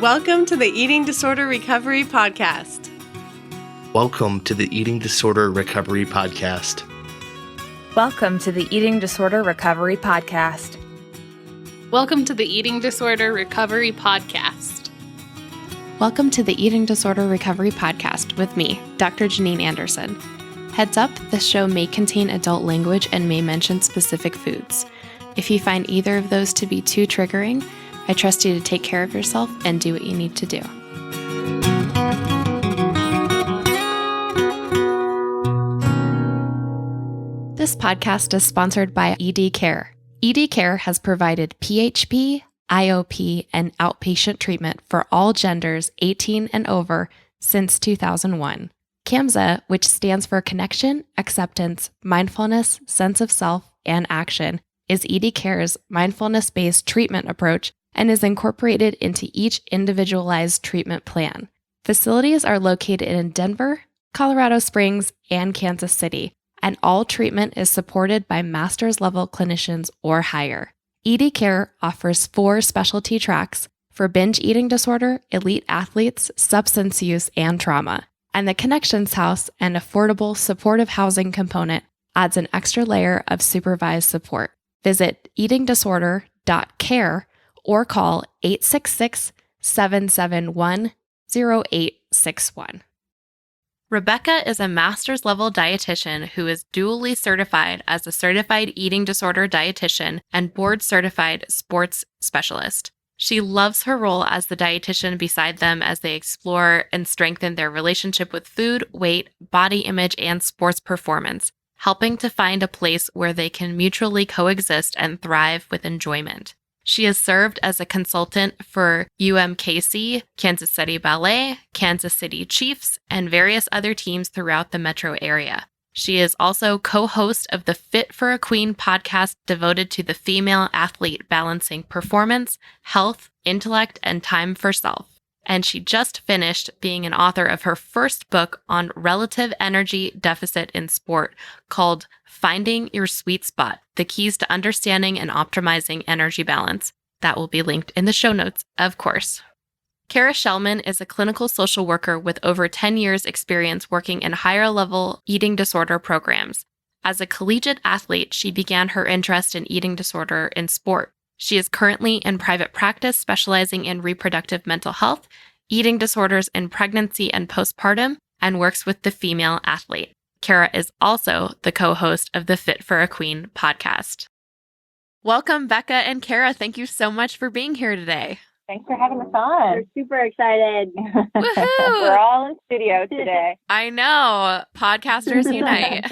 Welcome to the Eating Disorder Recovery Podcast. Welcome to the Eating Disorder Recovery Podcast. Welcome to the Eating Disorder Recovery Podcast. Welcome to the Eating Disorder Recovery Podcast. Welcome to the Eating Disorder Recovery Podcast with me, Dr. Janine Anderson. Heads up, this show may contain adult language and may mention specific foods. If you find either of those to be too triggering, I trust you to take care of yourself and do what you need to do. This podcast is sponsored by ED Care. ED Care has provided PHP, IOP, and outpatient treatment for all genders 18 and over since 2001. CAMSA, which stands for Connection, Acceptance, Mindfulness, Sense of Self, and Action, is ED Care's mindfulness-based treatment approach and is incorporated into each individualized treatment plan. Facilities are located in Denver, Colorado Springs, and Kansas City, and all treatment is supported by master's level clinicians or higher. ED Care offers 4 specialty tracks for binge eating disorder, elite athletes, substance use, and trauma. And the Connections House, an affordable supportive housing component, adds an extra layer of supervised support. Visit eatingdisorder.care or call 866-771-0861. Rebecca is a master's level dietitian who is dually certified as a certified eating disorder dietitian and board certified sports specialist. She loves her role as the dietitian beside them as they explore and strengthen their relationship with food, weight, body image, and sports performance, helping to find a place where they can mutually coexist and thrive with enjoyment. She has served as a consultant for UMKC, Kansas City Ballet, Kansas City Chiefs, and various other teams throughout the metro area. She is also co-host of the PHIT for a Queen podcast devoted to the female athlete balancing performance, health, intellect, and time for self. And she just finished being an author of her first book on relative energy deficit in sport called Finding Your Sweet Spot, The Keys to Understanding and Optimizing Energy Balance. That will be linked in the show notes, of course. Kara Shelman is a clinical social worker with over 10 years experience working in higher level eating disorder programs. As a collegiate athlete, she began her interest in eating disorder in sport. She is currently in private practice specializing in reproductive mental health, eating disorders in pregnancy and postpartum, and works with the female athlete. Kara is also the co-host of the PHIT for a Queen podcast. Welcome, Becca and Kara. Thank you so much for being here today. Thanks for having us on. We're super excited. Woohoo! We're all in studio today. I know. Podcasters unite.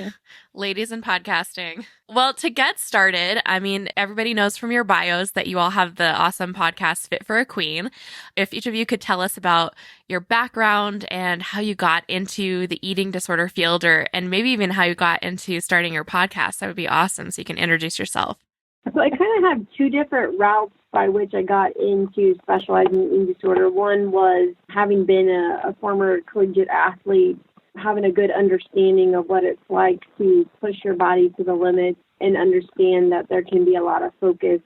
Ladies in podcasting. Well, to get started, I mean, everybody knows from your bios that you all have the awesome podcast Fit for a Queen. If each of you could tell us about your background and how you got into the eating disorder field, and maybe even how you got into starting your podcast, that would be awesome. So you can introduce yourself. So I kind of have 2 different routes by which I got into specializing in eating disorder. One was having been a former collegiate athlete, having a good understanding of what it's like to push your body to the limits and understand that there can be a lot of focus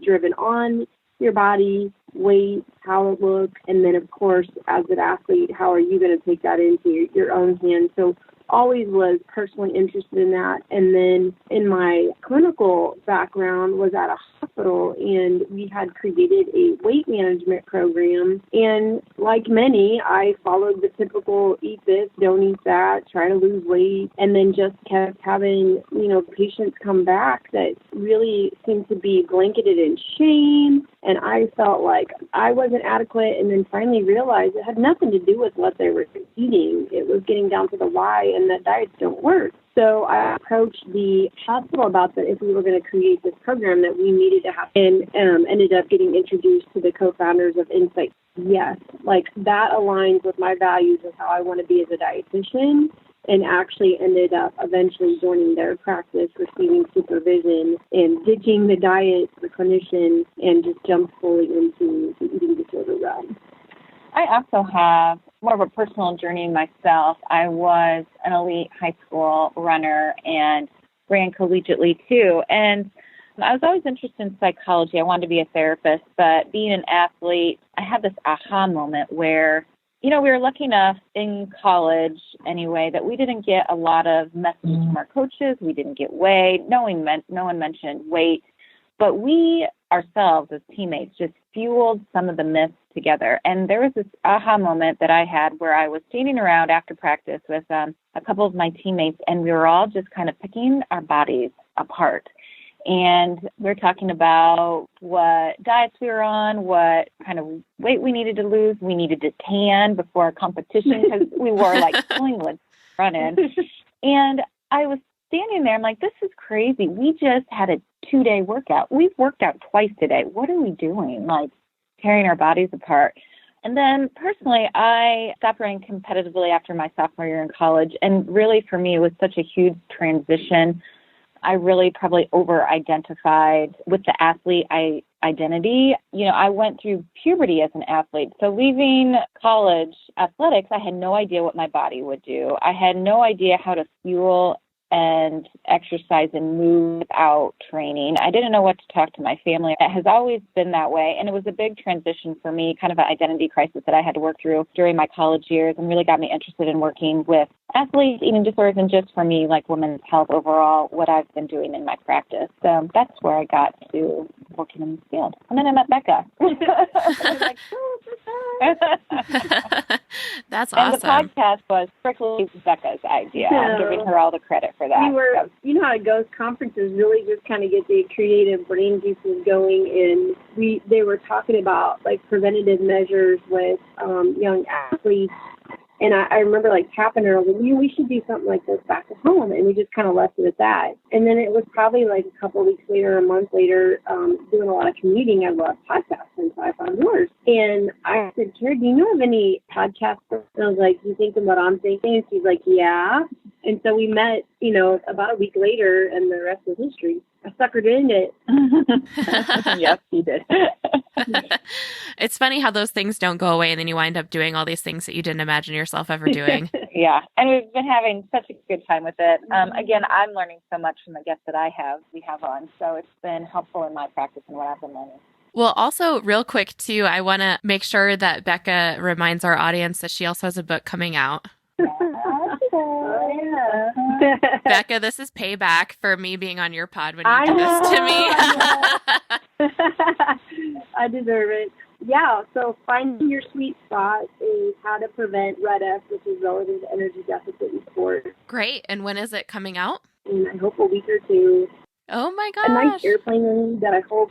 driven on your body, weight, how it looks, and then, of course, as an athlete, how are you going to take that into your own hands? So always was personally interested in that. And then in my clinical background was at a hospital, and we had created a weight management program. And like many, I followed the typical eat this, don't eat that, try to lose weight, and then just kept having, patients come back that really seemed to be blanketed in shame. And I felt like I wasn't adequate, and then finally realized it had nothing to do with what they were eating. It was getting down to the why, and that diets don't work. So I approached the hospital about that if we were going to create this program that we needed to have, and ended up getting introduced to the co-founders of Insight. Yes, like that aligns with my values of how I want to be as a dietitian, and actually ended up eventually joining their practice, receiving supervision, and ditching the diet, the clinician, and just jumped fully into the eating disorder realm. I also have more of a personal journey myself. I was an elite high school runner and ran collegiately too. And I was always interested in psychology. I wanted to be a therapist, but being an athlete, I had this aha moment where, we were lucky enough in college anyway that we didn't get a lot of messages from our coaches. We didn't get weighed. No one mentioned weight, but we ourselves as teammates just fueled some of the myths together. And there was this aha moment that I had where I was standing around after practice with a couple of my teammates, and we were all just kind of picking our bodies apart. And we were talking about what diets we were on, what kind of weight we needed to lose. We needed to tan before our competition because we wore like Collingwood running. And I was standing there, I'm like, this is crazy. We just had a 2-day workout. We've worked out twice today. What are we doing? Like tearing our bodies apart. And then personally, I stopped running competitively after my sophomore year in college. And really for me, it was such a huge transition. I really probably over-identified with the athlete identity. I went through puberty as an athlete. So leaving college athletics, I had no idea what my body would do. I had no idea how to fuel and exercise and move without training. I didn't know what to talk to my family. It has always been that way. And it was a big transition for me, kind of an identity crisis that I had to work through during my college years, and really got me interested in working with athletes, eating disorders, and just for me, like women's health overall, what I've been doing in my practice. So that's where I got to working in this field. And then I met Becca. That's awesome. And the podcast was strictly Becca's idea. I'm giving her all the credit for that. You know how it goes. Conferences really just kind of get the creative brain juices going, and they were talking about like preventative measures with young athletes. And I remember like tapping her, like, we should do something like this back at home. And we just kind of left it at that. And then it was probably like a couple of weeks later, a month later, doing a lot of commuting, I love podcasts. And so I found yours. And I said, Kara, do you know of any podcasts? And I was like, you thinking what I'm thinking? And she's like, yeah. And so we met, about a week later, and the rest is history. I suckered into it. Yes, you did. It's funny how those things don't go away, and then you wind up doing all these things that you didn't imagine yourself ever doing. Yeah, and we've been having such a good time with it. Again, I'm learning so much from the guests that we have on, so it's been helpful in my practice and what I've been learning. Well, also real quick too, I want to make sure that Becca reminds our audience that she also has a book coming out. Becca, this is payback for me being on your pod when you did this to me. I deserve it. Yeah, so finding your sweet spot is how to prevent REDF, which is relative energy deficit in sport. Great. And when is it coming out? In, I hope, a week or two. Oh my gosh. A nice airplane read that I hope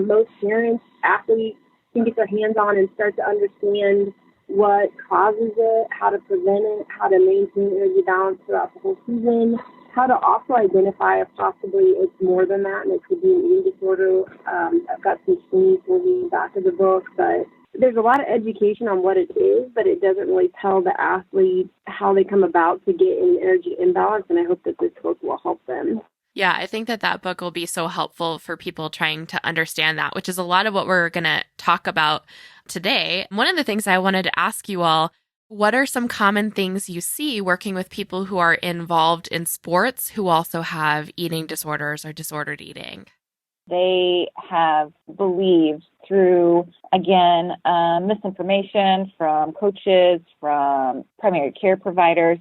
most parents, athletes can get their hands on and start to understand what causes it, how to prevent it, how to maintain energy balance throughout the whole season, how to also identify if possibly it's more than that and it could be an eating disorder. I've got some things for the back of the book, but there's a lot of education on what it is, but it doesn't really tell the athlete how they come about to get in energy imbalance, and I hope that this book will help them. Yeah, I think that book will be so helpful for people trying to understand that, which is a lot of what we're going to talk about today. One of the things I wanted to ask you all, what are some common things you see working with people who are involved in sports who also have eating disorders or disordered eating? They have believed through, again, misinformation from coaches, from primary care providers,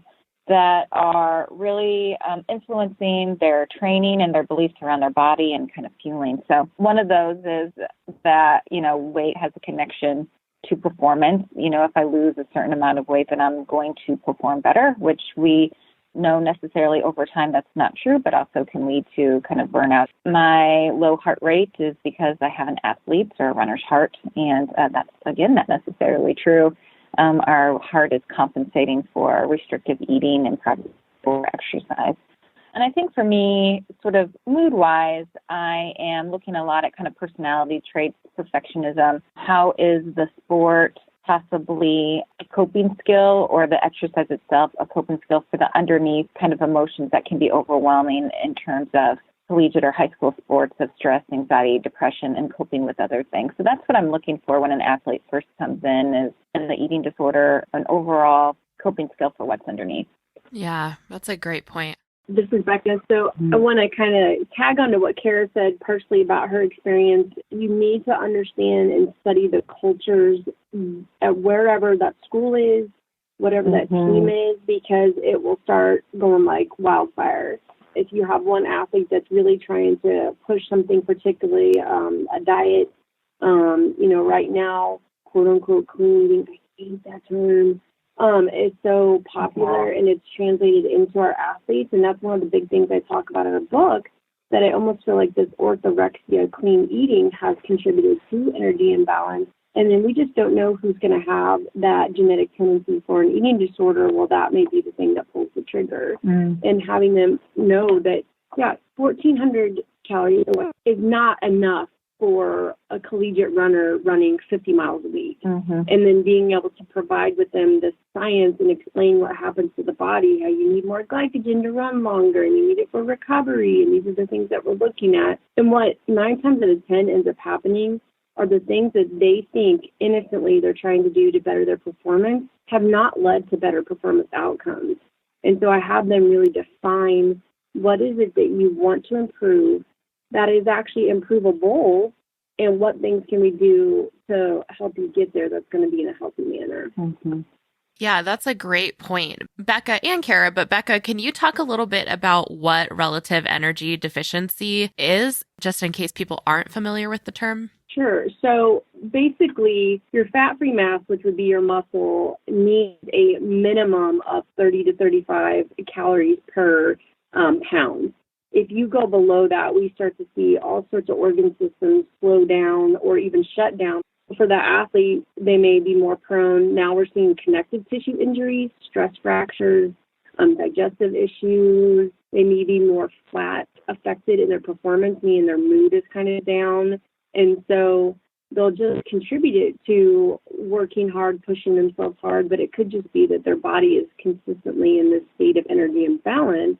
that are really influencing their training and their beliefs around their body and kind of fueling. So one of those is that, weight has a connection to performance. If I lose a certain amount of weight, then I'm going to perform better, which we know necessarily over time that's not true, but also can lead to kind of burnout. My low heart rate is because I have an athlete's or a runner's heart, and that's, again, not necessarily true. Our heart is compensating for restrictive eating and probably for exercise. And I think for me, sort of mood-wise, I am looking a lot at kind of personality traits, perfectionism. How is the sport possibly a coping skill, or the exercise itself a coping skill for the underneath kind of emotions that can be overwhelming in terms of collegiate or high school sports of stress, anxiety, depression, and coping with other things. So that's what I'm looking for when an athlete first comes in, is the eating disorder, an overall coping skill for what's underneath. Yeah, that's a great point. This is Becca. So I want to kind of tag on to what Kara said partially about her experience. You need to understand and study the cultures at wherever that school is, whatever that team is, because it will start going like wildfire. If you have one athlete that's really trying to push something, particularly a diet, right now, quote unquote, clean eating, I hate that term. It's so popular and it's translated into our athletes. And that's one of the big things I talk about in the book, that I almost feel like this orthorexia, clean eating, has contributed to energy imbalance. And then we just don't know who's going to have that genetic tendency for an eating disorder. Well, that may be the thing that pulls the trigger. And having them know that, 1,400 calories is not enough for a collegiate runner running 50 miles a week. And then being able to provide with them the science and explain what happens to the body, how you need more glycogen to run longer and you need it for recovery. And these are the things that we're looking at. And what 9 times out of 10 ends up happening are the things that they think innocently they're trying to do to better their performance have not led to better performance outcomes. And so I have them really define what is it that you want to improve that is actually improvable, and what things can we do to help you get there that's going to be in a healthy manner. Yeah, that's a great point. Becca and Kara, but Becca, can you talk a little bit about what relative energy deficiency is, just in case people aren't familiar with the term? Sure. So basically, your fat-free mass, which would be your muscle, needs a minimum of 30 to 35 calories per pound. If you go below that, we start to see all sorts of organ systems slow down or even shut down. For the athlete, they may be more prone. Now we're seeing connective tissue injuries, stress fractures, digestive issues. They may be more flat affected in their performance, meaning their mood is kind of down. And so they'll just contribute it to working hard, pushing themselves hard, but it could just be that their body is consistently in this state of energy imbalance.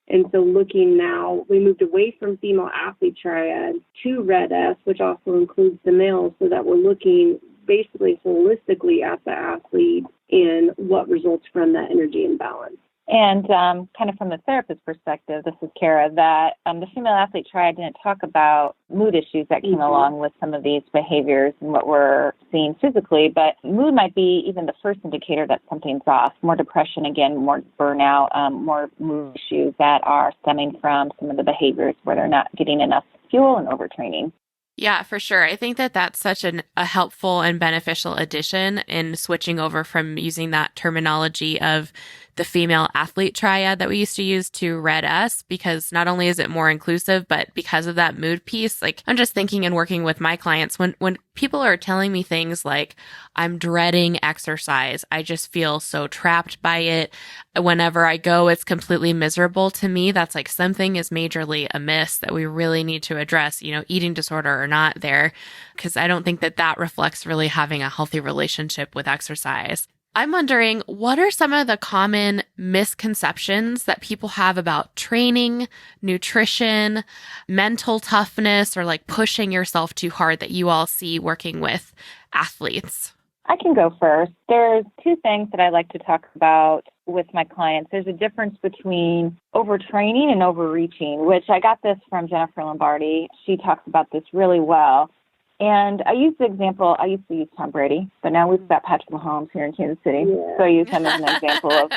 And so looking now, we moved away from female athlete triad to RED-S, which also includes the males, so that we're looking basically holistically at the athlete and what results from that energy imbalance. And kind of from the therapist perspective, this is Kara, that the female athlete triad didn't talk about mood issues that came along with some of these behaviors and what we're seeing physically, but mood might be even the first indicator that something's off. More depression, again, more burnout, more mood issues that are stemming from some of the behaviors where they're not getting enough fuel and overtraining. Yeah, for sure. I think that that's such a helpful and beneficial addition in switching over from using that terminology of the female athlete triad that we used to use to RED-S, because not only is it more inclusive, but because of that mood piece, like I'm just thinking and working with my clients, when people are telling me things like, I'm dreading exercise, I just feel so trapped by it. Whenever I go, it's completely miserable to me. That's like something is majorly amiss that we really need to address, eating disorder or not there, because I don't think that that reflects really having a healthy relationship with exercise. I'm wondering, what are some of the common misconceptions that people have about training, nutrition, mental toughness, or like pushing yourself too hard that you all see working with athletes? I can go first. There's 2 things that I like to talk about with my clients. There's a difference between overtraining and overreaching, which I got this from Jennifer Lombardi. She talks about this really well. And I use the example, I used to use Tom Brady, but now we've got Patrick Mahomes here in Kansas City. So I use him as an example of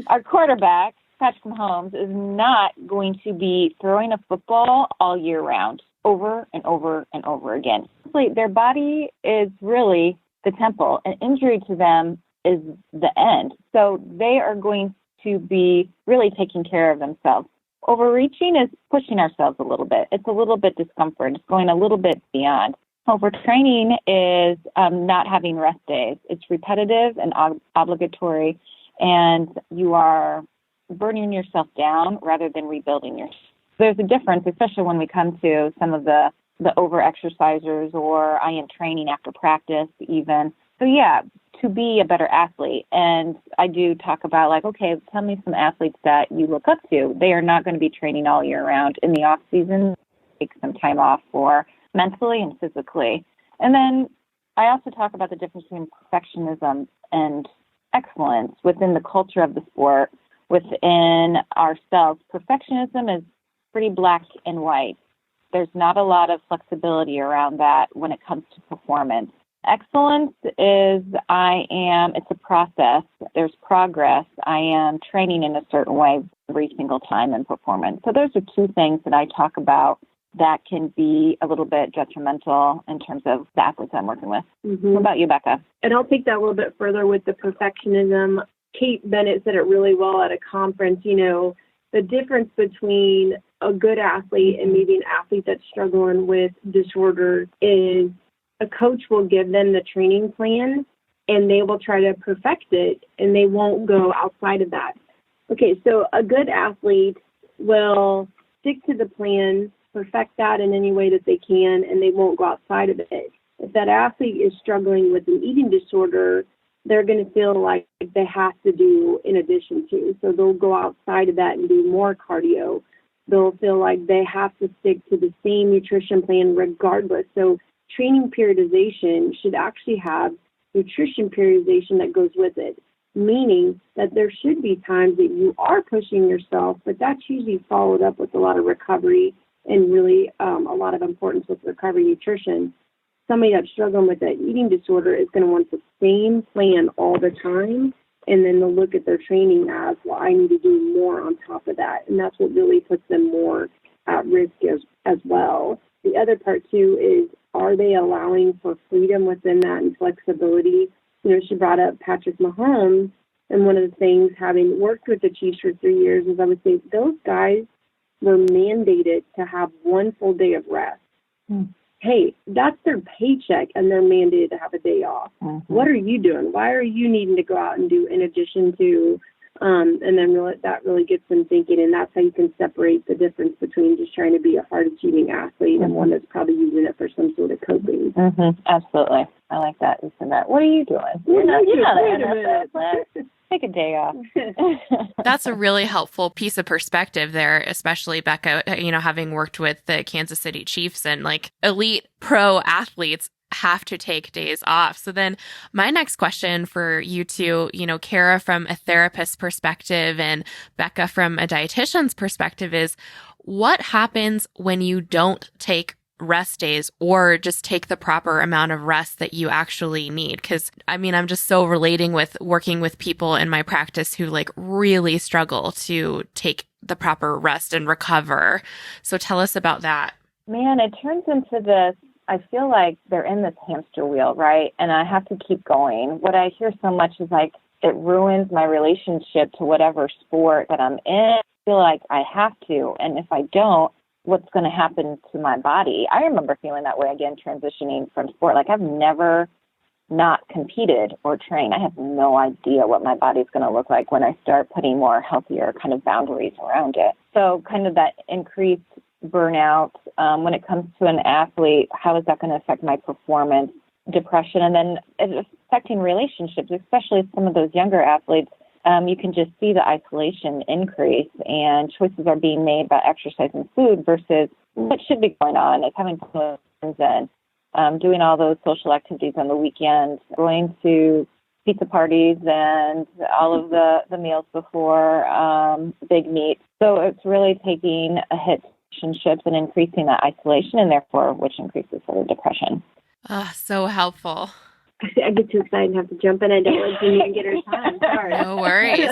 our quarterback, Patrick Mahomes, is not going to be throwing a football all year round, over and over and over again. Their body is really the temple, and injury to them is the end. So they are going to be really taking care of themselves. Overreaching is pushing ourselves a little bit. It's a little bit discomfort. It's going a little bit beyond. Overtraining is not having rest days. It's repetitive and obligatory, and you are burning yourself down rather than rebuilding yourself. There's a difference, especially when we come to some of the over-exercisers, or I am training after practice even. So to be a better athlete. And I do talk about okay, tell me some athletes that you look up to. They are not going to be training all year round. In the off season, take some time off for mentally and physically. And then I also talk about the difference between perfectionism and excellence within the culture of the sport, within ourselves. Perfectionism is pretty black and white. There's not a lot of flexibility around that when it comes to performance. Excellence is it's a process. There's progress. I am training in a certain way every single time in performance. So those are two things that I talk about that can be a little bit detrimental in terms of the athletes I'm working with. Mm-hmm. What about you, Becca? And I'll take that a little bit further with the perfectionism. Kate Bennett said it really well at a conference, the difference between a good athlete and maybe an athlete that's struggling with disorder is a coach will give them the training plan and they will try to perfect it and they won't go outside of that. Okay, so a good athlete will stick to the plan, perfect that in any way that they can, and they won't go outside of it. If that athlete is struggling with an eating disorder, they're going to feel like they have to do in addition to. So they'll go outside of that and do more cardio. They'll feel like they have to stick to the same nutrition plan regardless. So training periodization should actually have nutrition periodization that goes with it, meaning that there should be times that you are pushing yourself, but that's usually followed up with a lot of recovery and really a lot of importance with recovery nutrition. Somebody that's struggling with that eating disorder is going to want the same plan all the time, and then they'll look at their training as, well, I need to do more on top of that, and that's what really puts them more at risk as well. The other part, too, is are they allowing for freedom within that and flexibility? She brought up Patrick Mahomes, and one of the things, having worked with the Chiefs for 3 years, is I would say those guys were mandated to have one full day of rest. Hey, that's their paycheck, and they're mandated to have a day off. Mm-hmm. What are you doing? Why are you needing to go out and do in addition to, and then that really gets them thinking, and that's how you can separate the difference between just trying to be a hard-achieving athlete and one that's probably using it for some sort of coping. Mm-hmm. Absolutely. I like that. You said that. What are you doing? You're not Take a day off. That's a really helpful piece of perspective there, especially Becca, having worked with the Kansas City Chiefs and elite pro athletes have to take days off. So then my next question for you two, Kara from a therapist's perspective and Becca from a dietitian's perspective is what happens when you don't take rest days or just take the proper amount of rest that you actually need? Because I'm just so relating with working with people in my practice who really struggle to take the proper rest and recover. So tell us about that. Man, it turns into this, I feel like they're in this hamster wheel, right? And I have to keep going. What I hear so much is it ruins my relationship to whatever sport that I'm in. I feel like I have to. And if I don't, what's going to happen to my body? I remember feeling that way again, transitioning from sport. I've never not competed or trained. I have no idea what my body's going to look like when I start putting more healthier kind of boundaries around it. So kind of that increased burnout, when it comes to an athlete, how is that going to affect my performance, depression, and then it's affecting relationships, especially some of those younger athletes. You can just see the isolation increase and choices are being made about exercise and food versus what should be going on. It's having fun with friends and doing all those social activities on the weekend, going to pizza parties and all of the meals before big meet. So it's really taking a hit to relationships and increasing that isolation and therefore which increases sort of depression. So helpful. I get too excited and have to jump in. I don't let you even get her time. Sorry. No worries.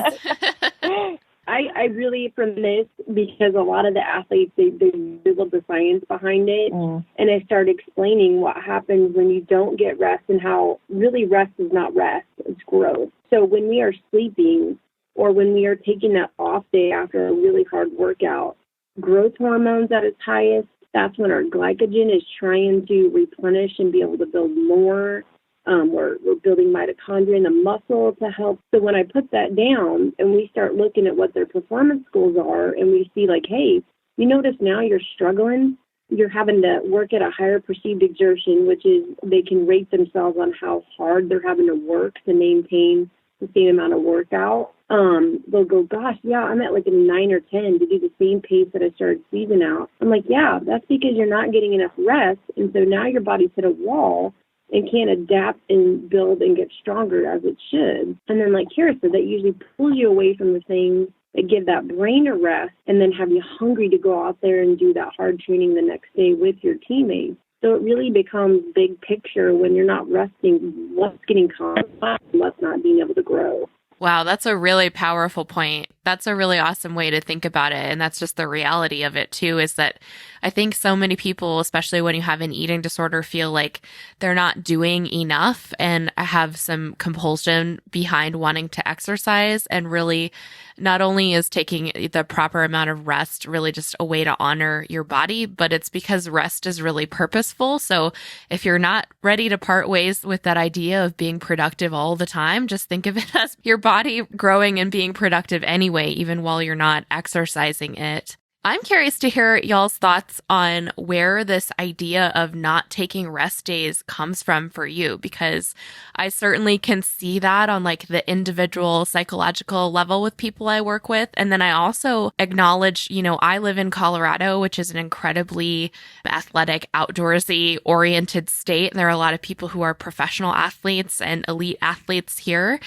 I really, from this, because a lot of the athletes, they Googled the science behind it, and I started explaining what happens when you don't get rest and how really rest is not rest, it's growth. So when we are sleeping or when we are taking that off day after a really hard workout, growth hormones at its highest, that's when our glycogen is trying to replenish and be able to build more. We're building mitochondria in the muscle to help. So when I put that down and we start looking at what their performance goals are and we see hey, you notice now you're struggling, you're having to work at a higher perceived exertion, which is they can rate themselves on how hard they're having to work to maintain the same amount of workout. They'll go, gosh, yeah, I'm at a 9 or 10 to do the same pace that I started season out. I'm yeah, that's because you're not getting enough rest. And so now your body's hit a wall and can't adapt and build and get stronger as it should. And then Kara said, that usually pulls you away from the things that give that brain a rest and then have you hungry to go out there and do that hard training the next day with your teammates. So it really becomes big picture when you're not resting, what's getting compromised and what's not being able to grow. Wow, that's a really powerful point. That's a really awesome way to think about it. And that's just the reality of it too, is that I think so many people, especially when you have an eating disorder, feel like they're not doing enough and have some compulsion behind wanting to exercise. And really, not only is taking the proper amount of rest really just a way to honor your body, but it's because rest is really purposeful. So if you're not ready to part ways with that idea of being productive all the time, just think of it as your body growing and being productive anyway, even while you're not exercising it. I'm curious to hear y'all's thoughts on where this idea of not taking rest days comes from for you, because I certainly can see that on like the individual psychological level with people I work with. And then I also acknowledge, I live in Colorado, which is an incredibly athletic, outdoorsy oriented state. There are a lot of people who are professional athletes and elite athletes here.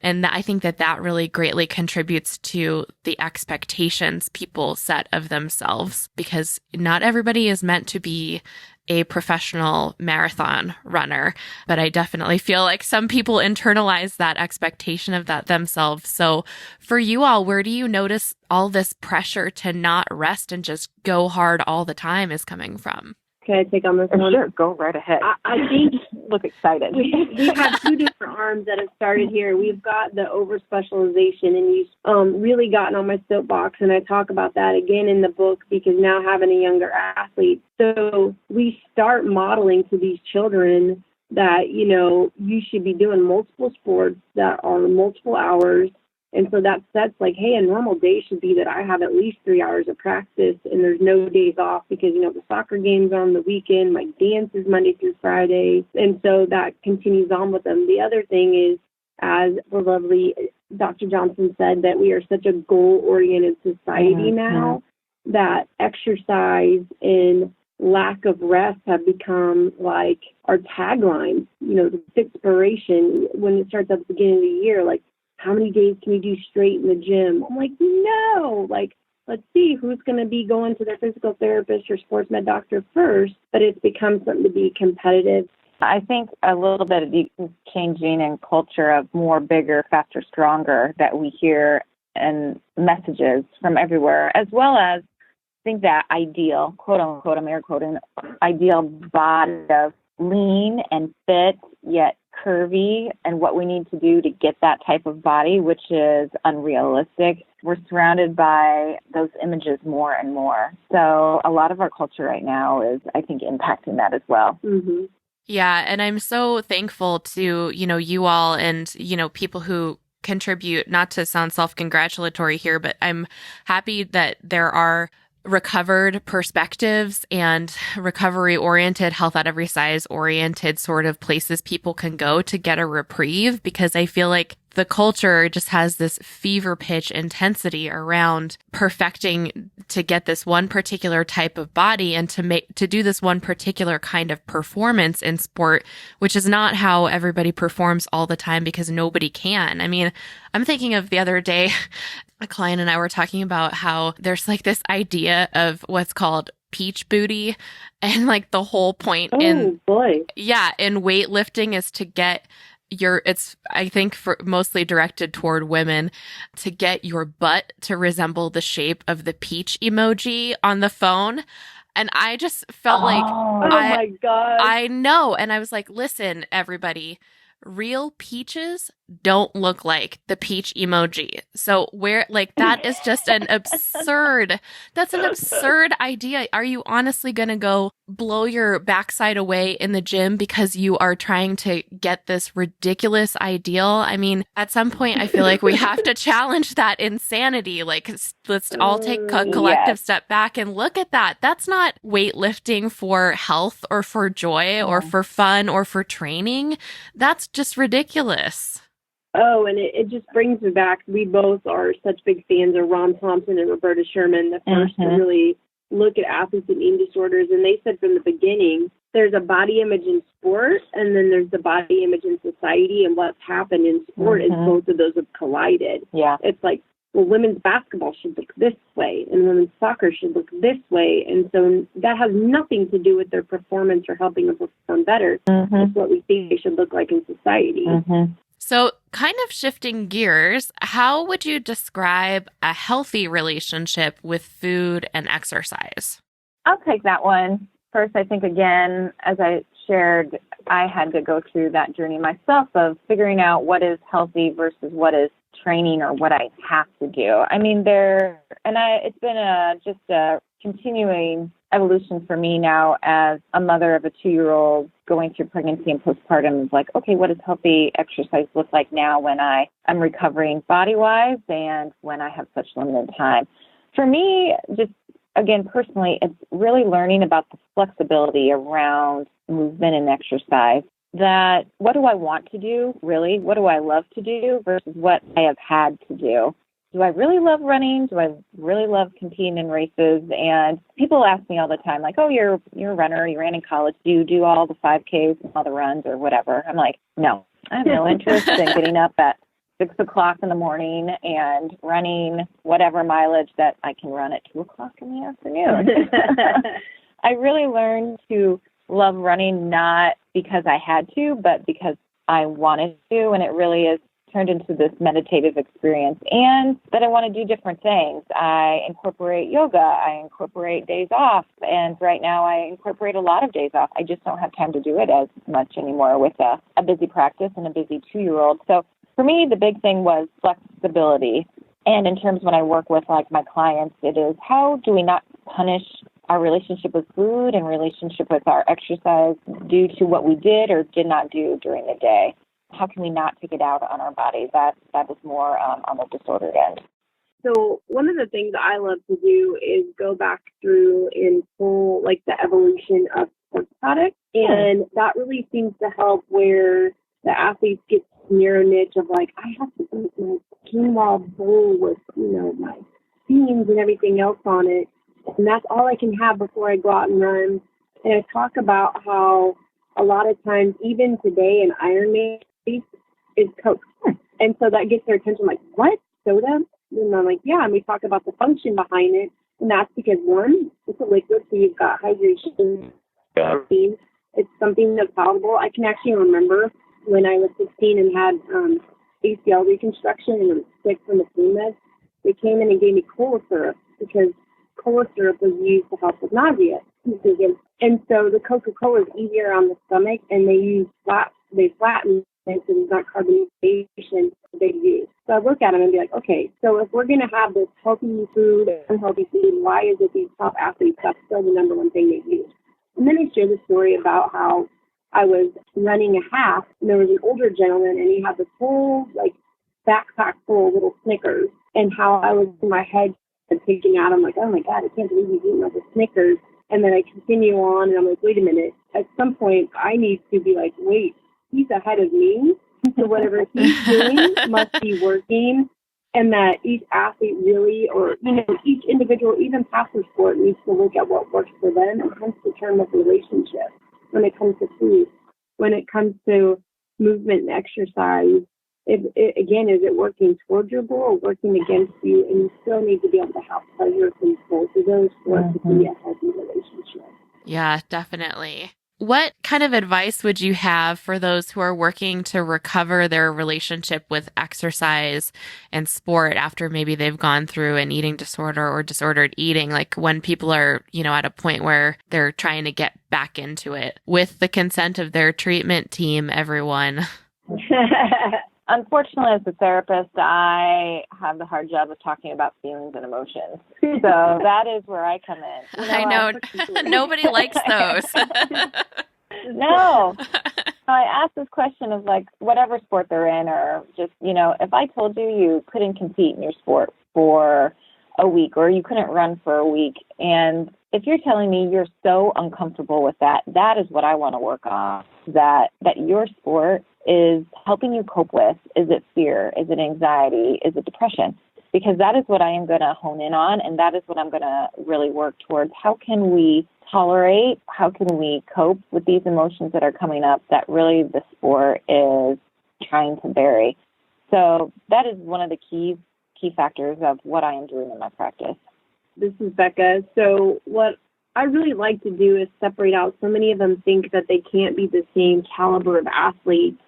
And I think that really greatly contributes to the expectations people set of themselves, because not everybody is meant to be a professional marathon runner, but I definitely feel like some people internalize that expectation of that themselves. So for you all, where do you notice all this pressure to not rest and just go hard all the time is coming from? Can I take on this one? Sure, go right ahead. I think Look excited. we have two different arms that have started here. We've got the over-specialization, and you've really gotten on my soapbox, and I talk about that again in the book because now having a younger athlete. So we start modeling to these children that, you should be doing multiple sports that are multiple hours. And so that's like, hey, a normal day should be that I have at least 3 hours of practice and there's no days off because, the soccer games are on the weekend, my dance is Monday through Friday. And so that continues on with them. The other thing is, as the lovely Dr. Johnson said, that we are such a goal-oriented society now that exercise and lack of rest have become like our tagline, the inspiration when it starts at the beginning of the year, like, how many days can you do straight in the gym? I'm like, no, let's see who's going to be going to their physical therapist or sports med doctor first. But it's become something to be competitive. I think a little bit of the changing in culture of more bigger, faster, stronger that we hear and messages from everywhere, as well as I think that ideal, quote unquote, I'm air quoting, ideal body of lean and fit, yet curvy, and what we need to do to get that type of body, which is unrealistic. We're surrounded by those images more and more. So a lot of our culture right now is, I think, impacting that as well. Mm-hmm. Yeah. And I'm so thankful to, you all and, people who contribute, not to sound self-congratulatory here, but I'm happy that there are recovered perspectives and recovery-oriented, health at every size-oriented sort of places people can go to get a reprieve, because I feel like the culture just has this fever pitch intensity around perfecting to get this one particular type of body and to do this one particular kind of performance in sport, which is not how everybody performs all the time, because nobody can. I mean, I'm thinking of the other day, a client and I were talking about how there's like this idea of what's called peach booty, and like the whole point in weightlifting is to get it's I think for mostly directed toward women, to get your butt to resemble the shape of the peach emoji on the phone. And I just felt my God. I know. And I was like, listen, everybody, real peaches don't look like the peach emoji. So that is just that's an absurd idea. Are you honestly going to go blow your backside away in the gym because you are trying to get this ridiculous ideal? I mean, at some point, I feel like we have to challenge that insanity. Like, let's all take a collective step back and look at that. That's not weightlifting for health or for joy or for fun or for training. That's just ridiculous. Oh, and it just brings me back. We both are such big fans of Ron Thompson and Roberta Sherman, the first to really look at athletes and eating disorders. And they said from the beginning, there's a body image in sport, and then there's the body image in society. And what's happened in sport is both of those have collided. Yeah. It's like well, women's basketball should look this way and women's soccer should look this way. And so that has nothing to do with their performance or helping them perform better. It's what we think they should look like in society. So kind of shifting gears, how would you describe a healthy relationship with food and exercise? I'll take that one. First, I think, again, as I shared, I had to go through that journey myself of figuring out what is healthy versus what is training or what I have to do. I mean, it's been just a continuing evolution for me now as a mother of a 2-year-old going through pregnancy and postpartum. Is like, okay, what does healthy exercise look like now when I am recovering body-wise and when I have such limited time? For me, just again, personally, it's really learning about the flexibility around movement and exercise. That what do I want to do, really? What do I love to do versus what I have had to do? Do I really love running? Do I really love competing in races? And people ask me all the time, like, oh, you're a runner, you ran in college. Do you do all the 5Ks and all the runs or whatever? I'm like, no, I have no interest in getting up at 6 o'clock in the morning and running whatever mileage that I can run at 2 o'clock in the afternoon. I really learned to love running not because I had to, but because I wanted to, and it really is turned into this meditative experience, and that I want to do different things. I incorporate yoga, I incorporate days off, and right now I incorporate a lot of days off. I just don't have time to do it as much anymore with a busy practice and a busy 2-year-old. So for me, the big thing was flexibility. And in terms when I work with like my clients, it is how do we not punish our relationship with food and relationship with our exercise due to what we did or did not do during the day? How can we not take it out on our body? That is more on the disordered end. So one of the things I love to do is go back through and pull like the evolution of sports products. And that really seems to help where the athletes get narrow niche of like, I have to eat my quinoa bowl with, my beans and everything else on it. And that's all I can have before I go out and run. And I talk about how a lot of times, even today in Ironman, is Coke. And so that gets their attention, like, what? Soda? And I'm like, yeah. And we talk about the function behind it. And that's because, one, it's a liquid, so you've got hydration. It's something that's palatable. I can actually remember when I was 16 and had ACL reconstruction and I'm sick from the pain meds, they came in and gave me cola syrup because cola syrup was used to help with nausea. And so the Coca-Cola is easier on the stomach, and they flatten it so there's not carbonation they use. So I look at them and be like, okay, so if we're going to have this healthy food, unhealthy food, why is it these top athletes, that's still the number one thing they use? And then I shared the story about how I was running a half, and there was an older gentleman, and he had this whole, backpack full of little Snickers, and how I was in my head taking out, I'm like, oh my God, I can't believe he's eating all the Snickers. And then I continue on, and I'm like, wait a minute. At some point, I need to be like, wait, he's ahead of me. So whatever he's doing must be working. And that each athlete really, or, each individual, even past their sport, needs to look at what works for them and hence determine the relationship when it comes to food. When it comes to movement and exercise, is it working towards your goal or working against you? And you still need to be able to have pleasure from both of those for it to be a healthy relationship. Yeah, definitely. What kind of advice would you have for those who are working to recover their relationship with exercise and sport after maybe they've gone through an eating disorder or disordered eating? Like when people are, at a point where they're trying to get back into it with the consent of their treatment team, everyone. Unfortunately, as a therapist, I have the hard job of talking about feelings and emotions. So that is where I come in. I know. Nobody likes those. No. I ask this question of whatever sport they're in, or just, if I told you couldn't compete in your sport for a week or you couldn't run for a week, and if you're telling me you're so uncomfortable with that, that is what I want to work on, that your sport is helping you cope with. Is it fear? Is it anxiety? Is it depression? Because that is what I am going to hone in on, and that is what I'm going to really work towards. How can we tolerate? How can we cope with these emotions that are coming up that really the sport is trying to bury? So that is one of the key key factors of what I am doing in my practice. This is Becca. So what I really like to do is separate out. So many of them think that they can't be the same caliber of athletes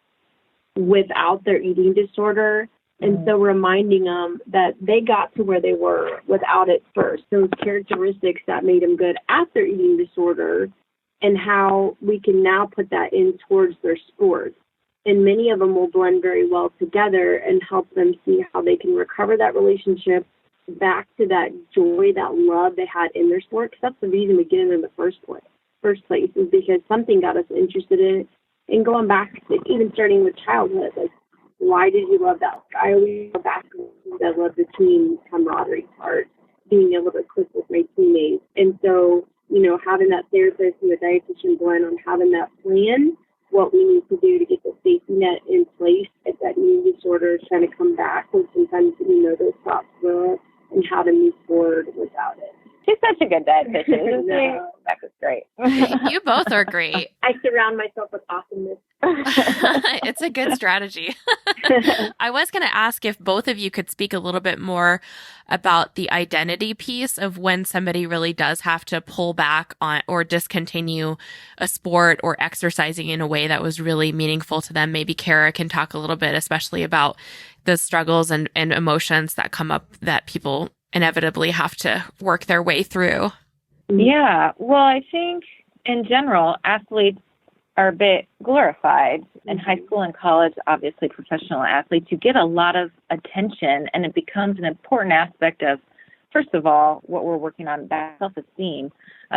without their eating disorder. And so reminding them that they got to where they were without it first, those characteristics that made them good at their eating disorder, and how we can now put that in towards their sport. And many of them will blend very well together and help them see how they can recover that relationship back to that joy, that love they had in their sport. Because that's the reason we get in the first place is because something got us interested in it. And going back, even starting with childhood, like, why did you love that? I always love basketball. I love the team camaraderie part, being able to click with my teammates. And so, having that therapist and the dietitian blend on having that plan, what we need to do to get the safety net in place if that eating disorder is trying to come back, and sometimes those thoughts grow up, and how to move forward without it. She's such a good dietitian. No. Becca's great. You both are great. I surround myself with awesomeness. It's a good strategy. I was going to ask if both of you could speak a little bit more about the identity piece of when somebody really does have to pull back on or discontinue a sport or exercising in a way that was really meaningful to them. Maybe Kara can talk a little bit, especially about the struggles and emotions that come up that people inevitably have to work their way through. Yeah. Well, I think in general, athletes are a bit glorified. In high school and college, obviously professional athletes, you get a lot of attention, and it becomes an important aspect of, first of all, what we're working on, that self-esteem.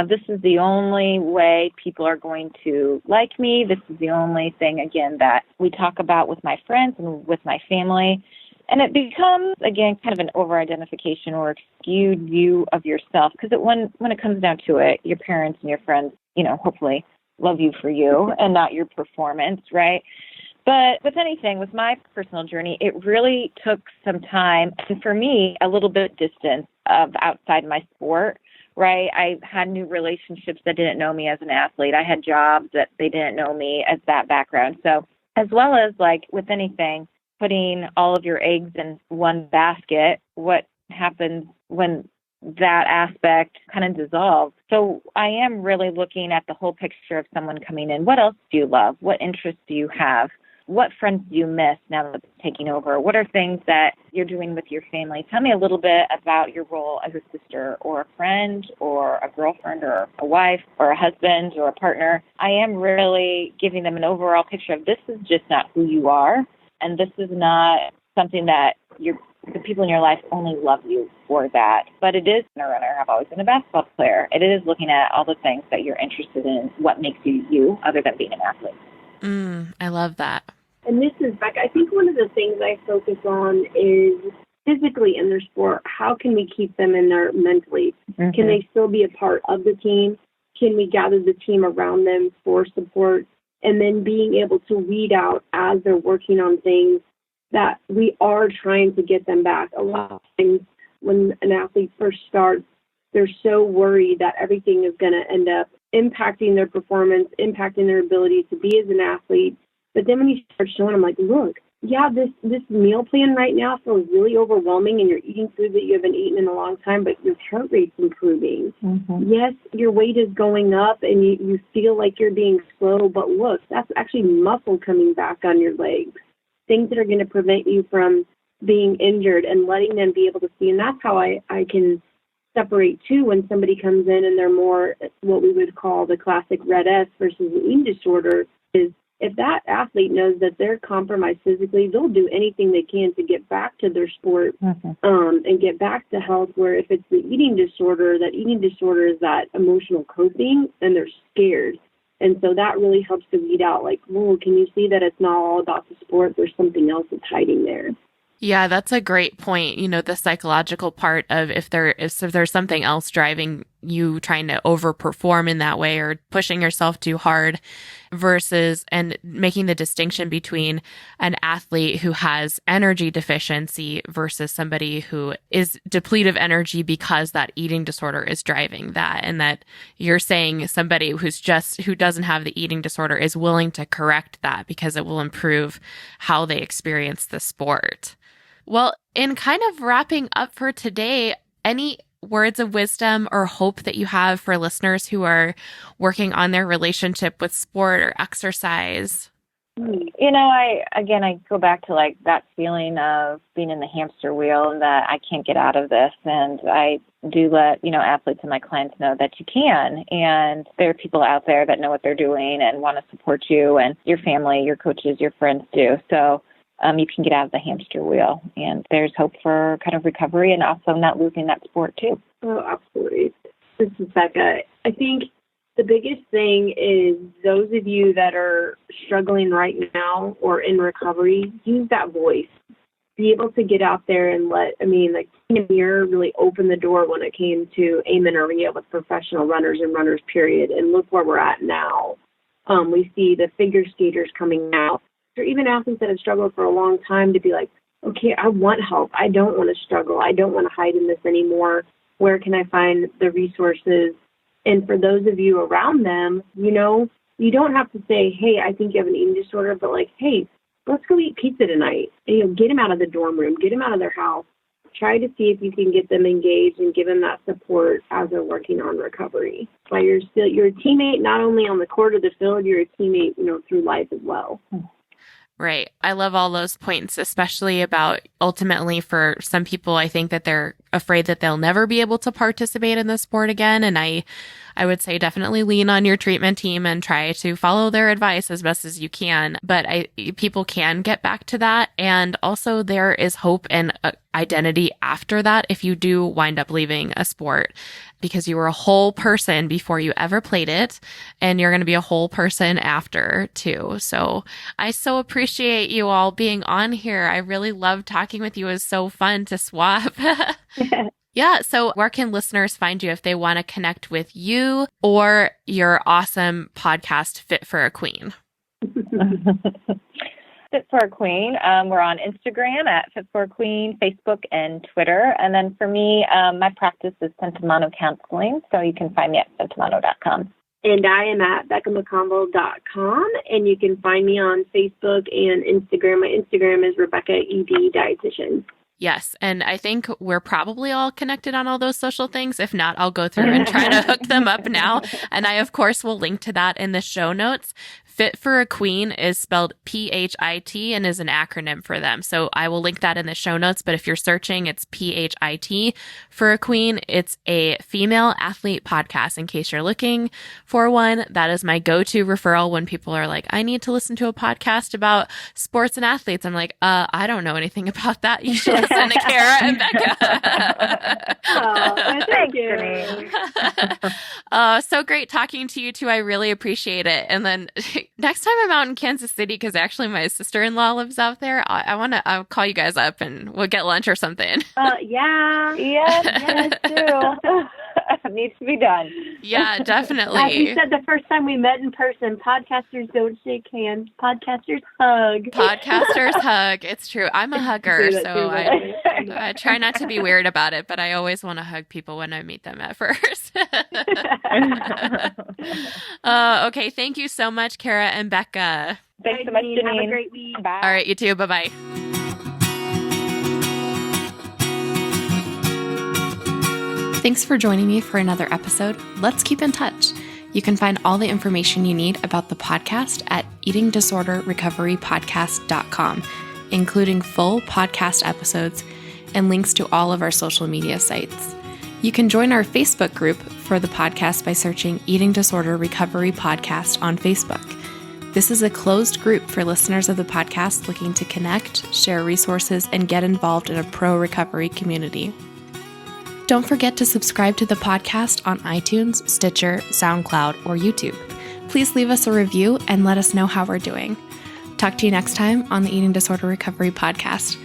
This is the only way people are going to like me. This is the only thing, again, that we talk about with my friends and with my family. And it becomes, again, kind of an over-identification or a skewed view of yourself. Because when it comes down to it, your parents and your friends, hopefully love you for you and not your performance, right? But with anything, with my personal journey, it really took some time, and for me, a little bit of distance of outside my sport, right? I had new relationships that didn't know me as an athlete. I had jobs that they didn't know me as that background. So as well as like with anything, putting all of your eggs in one basket, what happens when that aspect kind of dissolves? So I am really looking at the whole picture of someone coming in. What else do you love? What interests do you have? What friends do you miss now that it's taking over? What are things that you're doing with your family? Tell me a little bit about your role as a sister or a friend or a girlfriend or a wife or a husband or a partner. I am really giving them an overall picture of this is just not who you are. And this is not something that the people in your life only love you for that. But it is a runner. I've always been a basketball player. It is looking at all the things that you're interested in, what makes you you, other than being an athlete. I love that. And this is, Becca, I think one of the things I focus on is physically in their sport. How can we keep them in there mentally? Mm-hmm. Can they still be a part of the team? Can we gather the team around them for support? And then being able to weed out as they're working on things that we are trying to get them back. A lot of times when an athlete first starts, they're so worried that everything is going to end up impacting their performance, impacting their ability to be as an athlete. But then when you start showing them, like, look, yeah, this meal plan right now feels really overwhelming, and you're eating food that you haven't eaten in a long time, but your heart rate's improving. Mm-hmm. Yes, your weight is going up, and you feel like you're being slow, but look, that's actually muscle coming back on your legs, things that are going to prevent you from being injured, and letting them be able to see. And that's how I can separate, too, when somebody comes in and they're more what we would call the classic red S versus an eating disorder, is if that athlete knows that they're compromised physically, they'll do anything they can to get back to their sport, and get back to health. Where if it's the eating disorder, that eating disorder is that emotional coping, and they're scared. And so that really helps to weed out, like, whoa, can you see that it's not all about the sport? There's something else that's hiding there. Yeah, that's a great point. The psychological part of if there's something else driving you trying to overperform in that way or pushing yourself too hard versus and making the distinction between an athlete who has energy deficiency versus somebody who is depleted of energy because that eating disorder is driving that. And that you're saying somebody who doesn't have the eating disorder is willing to correct that because it will improve how they experience the sport. Well, in kind of wrapping up for today, any words of wisdom or hope that you have for listeners who are working on their relationship with sport or exercise? I go back to like that feeling of being in the hamster wheel and that I can't get out of this. And I do let, athletes and my clients know that you can. And there are people out there that know what they're doing and want to support you, and your family, your coaches, your friends do. So you can get out of the hamster wheel, and there's hope for kind of recovery and also not losing that sport too. Oh, absolutely. This is Becca. I think the biggest thing is those of you that are struggling right now or in recovery, use that voice. Be able to get out there and Tina Muir really opened the door when it came to amenorrhea with professional runners and runners, period. And look where we're at now. We see the figure skaters coming out, or even athletes that have struggled for a long time, to be like, okay, I want help. I don't want to struggle. I don't want to hide in this anymore. Where can I find the resources? And for those of you around them, you don't have to say, hey, I think you have an eating disorder, but like, hey, let's go eat pizza tonight. And, get them out of the dorm room, get them out of their house. Try to see if you can get them engaged and give them that support as they're working on recovery. But you're a teammate, not only on the court or the field, you're a teammate, through life as well. Right. I love all those points, especially about ultimately for some people, I think that they're afraid that they'll never be able to participate in the sport again. And I would say definitely lean on your treatment team and try to follow their advice as best as you can. But people can get back to that. And also there is hope and identity after that if you do wind up leaving a sport, because you were a whole person before you ever played it, and you're going to be a whole person after too. So I so appreciate you all being on here. I really love talking with you. It was so fun to swap. Yeah. So where can listeners find you if they want to connect with you or your awesome podcast, Fit for a Queen? Fit for a Queen. We're on Instagram at Fit for a Queen, Facebook and Twitter. And then for me, my practice is Sentimano Counseling. So you can find me at sentimano.com. And I am at BeccaMcConville.com, and you can find me on Facebook and Instagram. My Instagram is Rebecca ED Dietitian. Yes. And I think we're probably all connected on all those social things. If not, I'll go through and try to hook them up now. And I, of course, will link to that in the show notes. Fit for a Queen is spelled PHIT and is an acronym for them. So I will link that in the show notes. But if you're searching, it's PHIT for a Queen. It's a female athlete podcast. In case you're looking for one, that is my go-to referral when people are like, I need to listen to a podcast about sports and athletes. I'm like, I don't know anything about that. You should listen to Kara and Becca. Thank you. So great talking to you two. I really appreciate it. And then next time I'm out in Kansas City, because actually my sister-in-law lives out there, I'll call you guys up and we'll get lunch or something. Yes, too. Needs to be done. Yeah, definitely. As we said the first time we met in person, podcasters don't shake hands. Podcasters hug. Podcasters hug. It's true. I'm a hugger, so I try not to be weird about it, but I always want to hug people when I meet them at first. Okay, thank you so much, Kara and Becca. Thanks so much, Janine. Have a great week. Bye. All right, you too. Bye-bye. Thanks for joining me for another episode. Let's keep in touch. You can find all the information you need about the podcast at eatingdisorderrecoverypodcast.com, including full podcast episodes and links to all of our social media sites. You can join our Facebook group for the podcast by searching Eating Disorder Recovery Podcast on Facebook. This is a closed group for listeners of the podcast looking to connect, share resources, and get involved in a pro-recovery community. Don't forget to subscribe to the podcast on iTunes, Stitcher, SoundCloud, or YouTube. Please leave us a review and let us know how we're doing. Talk to you next time on the Eating Disorder Recovery Podcast.